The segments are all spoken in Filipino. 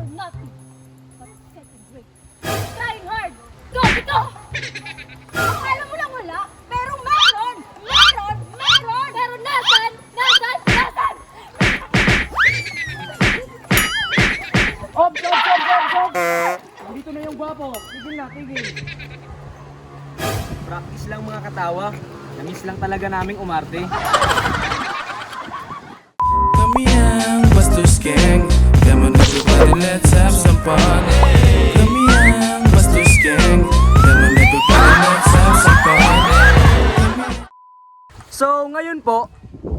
or nothing but second grade. Trying hard! Go, ito! Akala mo lang wala, pero meron! Meron! Meron! Pero nasan? Nasan? Nasan? Op! Op! Op! Op! Op! Dito na yung gwapo. Tigil na, tigil. Practice lang mga katawa. Namiss lang talaga naming umarte. Kami ang Bastos Gang. Come on everybody, let's have some fun. Kami ang Bastos Gang. Come on everybody, let's have some fun. So ngayon po,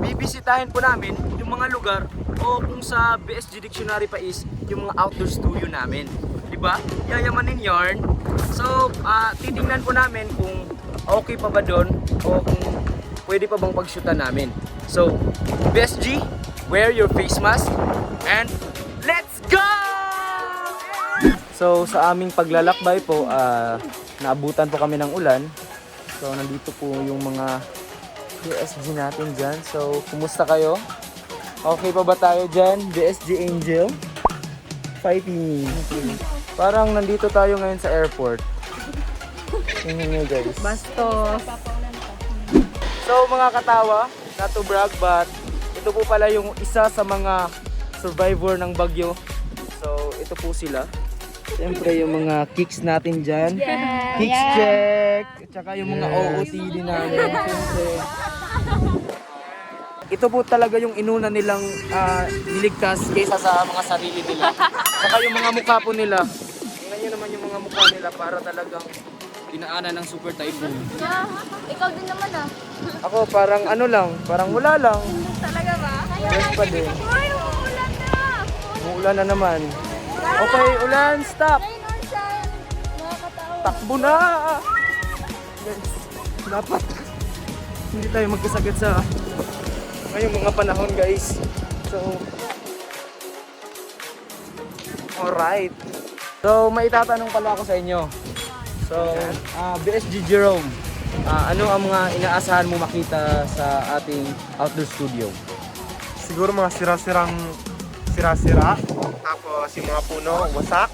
bibisitahin po namin yung mga lugar o kung sa BSG Dictionary pa is yung mga outdoor studio namin. Diba? Yayamanin yarn. So, titingnan po namin kung okay pa ba doon o kung pwede pa bang pag-shootan namin. So, BSG, wear your face mask and let's go! So, sa aming paglalakbay po, naabutan po kami ng ulan. So, nandito po yung mga BSG natin dyan. So, kumusta kayo? Okay pa ba tayo dyan? BSG Angel? Fighting. Parang nandito tayo ngayon sa airport. Tingnan nyo guys. Bastos. So mga katawa, not to brag but ito po pala yung isa sa mga survivor ng bagyo. So ito po sila. Siyempre yung mga kicks natin dyan. Yeah. Kicks check. At saka yung mga OOTD namin. Siyempre. Ito po talaga yung inuna nilang niligtas kaysa sa mga sarili nila. Saka yung mga mukha po nila. Tingnan nyo naman yung mga mukha nila para talagang dinaanan ng super typhoon. Yeah. Ikaw din naman ah. Ako parang ano lang, parang wala lang. Talaga ba? Yes pa din. Uy, umuulan na! Umuulan na naman. Okay, ulan, stop! Rain or shine, mga katao. Takbo na! Guys, dapat hindi tayo magkasagad sa ngayong mga panahon guys. So, alright. So, may itatanong pala ako sa inyo. So, BSG Jerome, ano ang mga inaasahan mo makita sa ating outdoor studio? Siguro mga sira-sira. Tapos yung mga puno, wasak.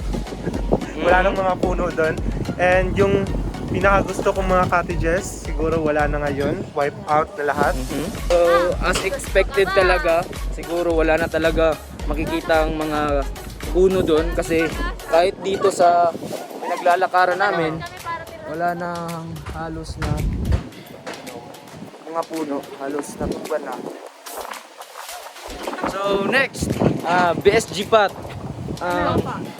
Wala nang mga puno doon. And yung pinakagusto kong mga cottages, siguro wala na ngayon. Wipe out na lahat. So, as expected talaga, siguro wala na talaga makikita ang mga puno doon kasi kahit dito sa pinaglalakaran namin, wala nang halos na mga puno, halos natuban na. So, next, BSG Pat.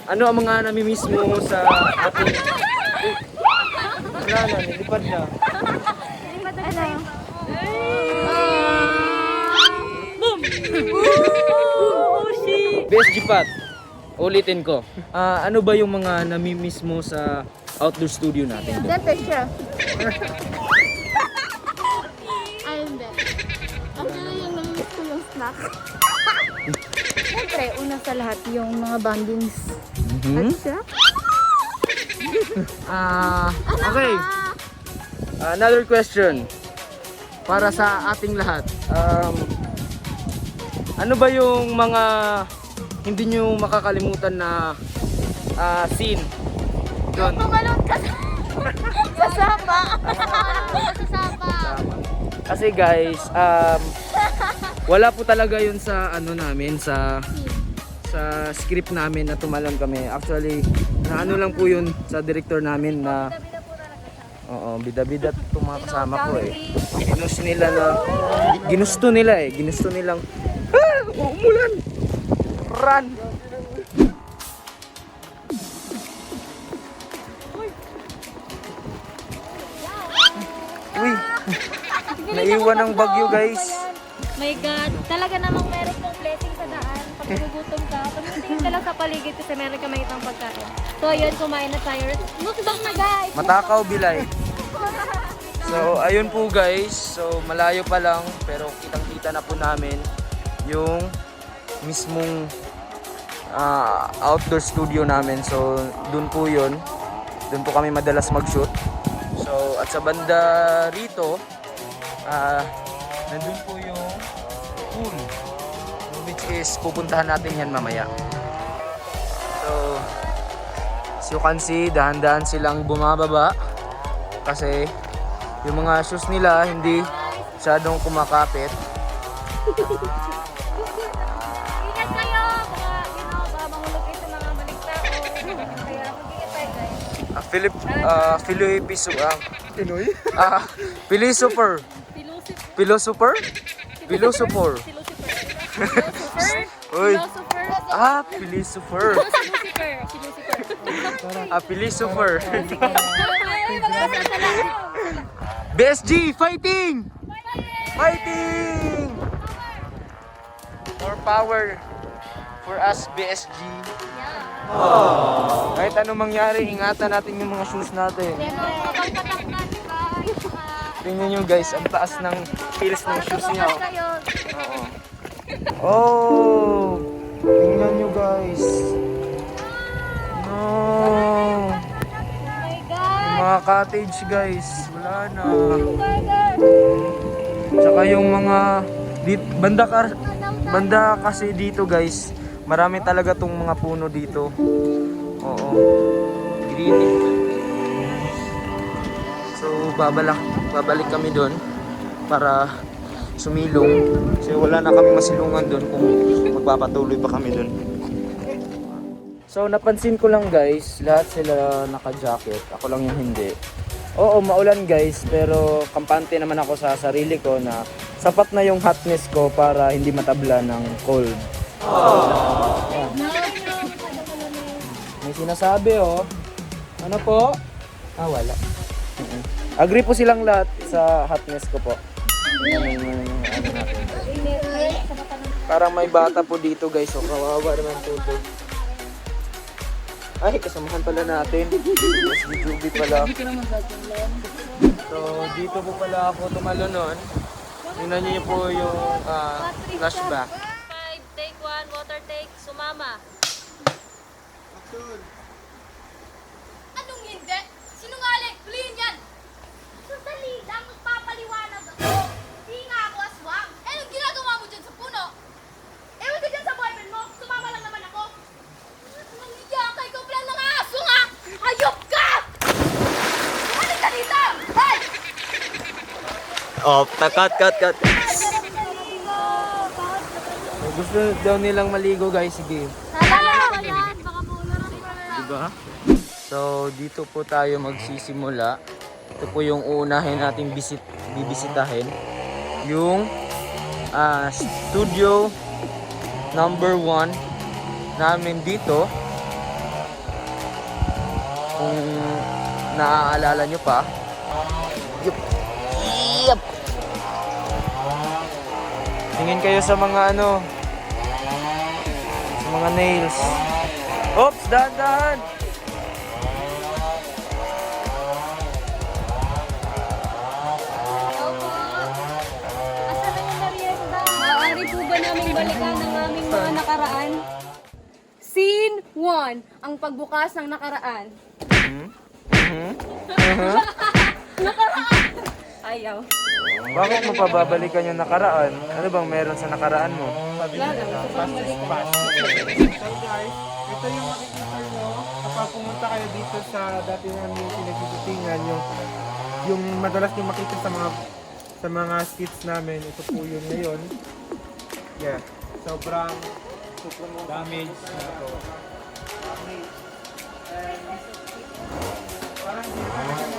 Ano ang mga namimiss mo sa ating... Wala na, nilipad na. BSG Pat, ulitin ko. Ano ba yung mga namimiss mo sa outdoor studio natin? Siyempre siya. Ay, hindi. Actually, yung namimiss ko yung snack. Siyempre, una sa lahat yung mga bondings. At siya? Okay. Another question. Para sa ating lahat. Ano ba yung mga hindi nyo makakalimutan na scene doon? Pumalon ka sa sapa. Sa sapa. Kasi guys, wala po talaga yun sa ano namin, sa script namin na tumalon kami. Actually, na ano lang po yun sa director namin na bida-bida itong mga kasama ko eh. Ginusto nila Ginusto nilang umulan! Run! Uy! Naiwan ng bagyo guys. My God, talaga namang meron pong blessing sa daan. Pag nagugutom ka, pagdating ka lang sa paligid kasi meron ka makitang pagkain. So ayun, kumain na tayo. Mukbang na guys! Matakaw bilay. So ayun po guys. So malayo pa lang pero kitang-kita na po namin yung mismong outdoor studio namin. So dun po yun. Dun po kami madalas mag-shoot. So at sa banda rito, nandun po yung pool, which is pupuntahan natin yan mamaya. So you can see, dahan-dahan silang bumababa. Kasi yung mga shoes nila hindi masyadong kumakapit. Ingat kayo! Baka, baka mahulog kayo sa mga balikta o kaya mag-ingat tayo guys. Pinoy? Philosopher. Philosopher? Philosopher. Uy. Philosopher. Philosopher. BSG, fighting! Fighting! More power for us, BSG. Kahit anong mangyari, ingatan natin yung mga shoes natin. Tingnan nyo guys, ang taas ng heels ng shoes niya. Oh! Tingnan nyo guys. No! Yung mga cottage guys, wala na. Tsaka yung mga banda kasi dito guys, marami talaga tong mga puno dito. Oo. Green. So babalik kami doon para sumilong kasi wala na kami masilungan doon kung magpapatuloy pa kami doon. So napansin ko lang guys, lahat sila naka-jacket, ako lang yung hindi. Oo, maulan guys, pero kampante naman ako sa sarili ko na sapat na yung hotness ko para hindi matabla ng cold. Yan. May sinasabi oh. Ano po? Wala. Agree po silang lahat sa hotness ko po. Ano natin. Parang may bata po dito guys, so kawawa naman po ito. Ay, kasamahan pala natin. Mas Juby pala. So, dito po pala ako tumalo nun. Tingnan niyo po yung flashback. 5, take 1, water take, sumama. Anong hindi? Sinungaling! Huliin yan! Sandali lang, magpapaliwanag ako. Hindi nga ako aswang. Anong ginagawa mo dyan sa puno? Ewan ka dyan sa boyfriend mo. Sumama lang naman ako. Anong iyakay ko pala ng aso nga? Hayop ka! Ano ka dito? Hey! Oh, cut. Gusto daw nilang maligo guys, sige. Hala! Yan, baka maulan pa. Diba? So, dito po tayo magsisimula. Ito po yung uunahin nating bibisitahin. Yung studio number 1 namin dito. Kung naaalala nyo pa. Yup! Tingin kayo sa mga sa mga nails. Oops, dahan-dahan! Maaari po ba namin balikan ang aming mga nakaraan? Scene 1, ang pagbukas ng nakaraan. Nakaraan! Ayaw. Bakit mo pa babalikan yung nakaraan? Ano bang meron sa nakaraan mo? Wala lang, gusto pang balikan. So guys, ito yung makikita nyo kapag pumunta kayo dito sa dati namin pinagtititingan, yung madalas nyo makita sa mga skits namin. Ito po yun ngayon. Yeah, sobrang damage na ito. Parang hindi naman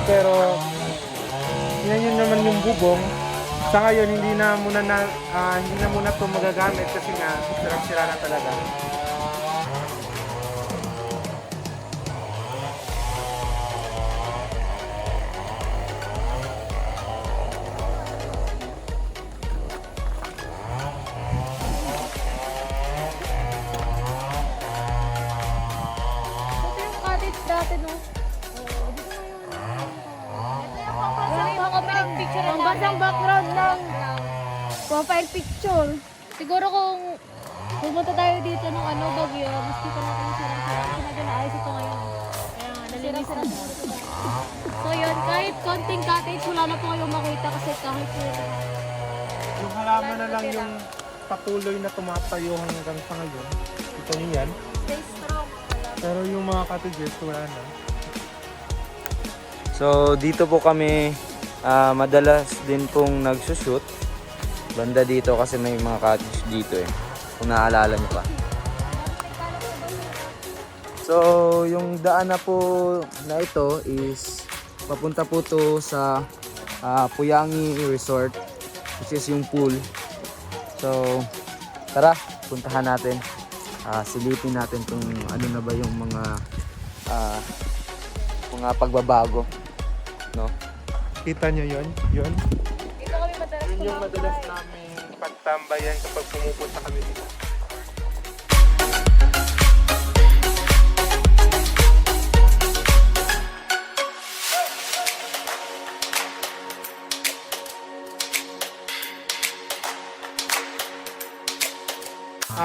pero yan yun naman yung bubong. Sa ngayon hindi na muna ito magagamit kasi nga sira na talaga. Ito yung cottage dati, no? Ang basang background ng profile picture. Siguro kung pumunta tayo dito nung bagyo, mas kita natin yung sirang-sirang. Kasi nag-aayos ito ngayon. Kaya nga, nalinisan na ito. So yun, kahit konting cottage, wala na po kayong makita kasi kahit Yung halaman na lang yung patuloy na tumatayo hanggang sa ngayon. Ito niyo yan. Stay strong. Pero yung mga cottages, wala na. So dito po kami madalas din pong nagsushoot. Banda dito kasi may mga cottage dito eh. Kung naalala niyo pa. So yung daan na po na ito is papunta po to sa Puyangi Resort, which is yung pool. So tara, puntahan natin. Silipin natin kung ano na ba yung mga pagbabago, no? Kita nyo yun? Yun? Dito kami madalas Yun yung madalas tumambay. namin pagtambayan kapag pumupunta kami dito.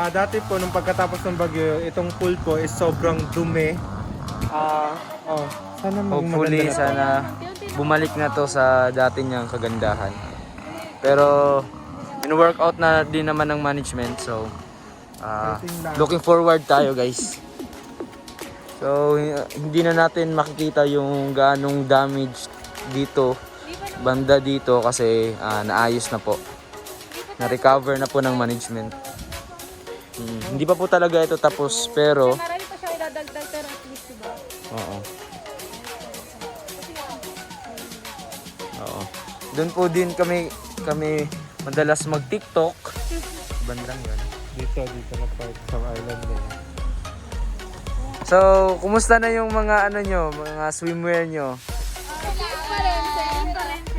Dati po, nung pagkatapos ng bagyo, itong pool po is sobrang dumi. Sana maging Hopefully, maganda na to. sana bumalik na to sa dati niyang kagandahan. Pero, in-workout na din naman ng management. So, looking forward tayo guys. So, hindi na natin makikita yung gaanong damage dito, banda dito kasi naayos na po. Na-recover na po ng management. Hindi pa po talaga ito tapos pero Marami pa siyang idadagdag pero at least diba? oo. Oo. Doon po din kami madalas mag-TikTok. Bandang 'yon. Dito na part sa island na yun. So, kumusta na yung mga ano nyo, mga swimwear nyo?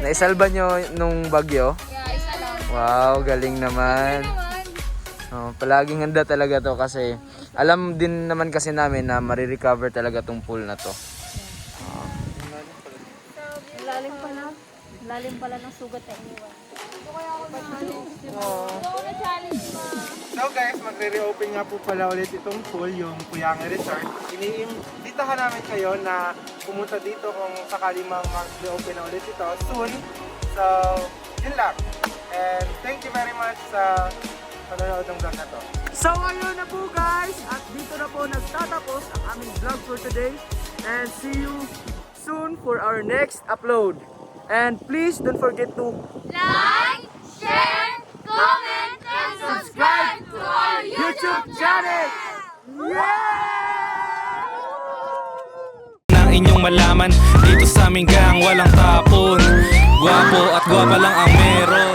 Naisalba nyo nung bagyo? Yeah, isa lang. Wow, galing naman. Oh, palaging handa talaga to kasi alam din naman kasi namin na marirecover talaga tong pool na to. Lalim pala. Lalim pala ng sugat na iniwan. Ito kaya ako na-challenge mo. So guys, magre-reopen nga po pala ulit itong pool, yung Puyangi Resort. Iniimbitahan namin kayo na pumunta dito kung sakali mag-reopen na ulit ito soon. So, yun lang. And thank you very much sa panonood ng vlog na to. So ayun na po guys, at dito na po nagtatapos ang aming vlog for today. And see you soon for our next upload. And please don't forget to Like, share, comment, and subscribe to our YouTube channel! Na inyong malaman dito sa aming gang walang tapon. Gwapo at gwapa lang ang meron.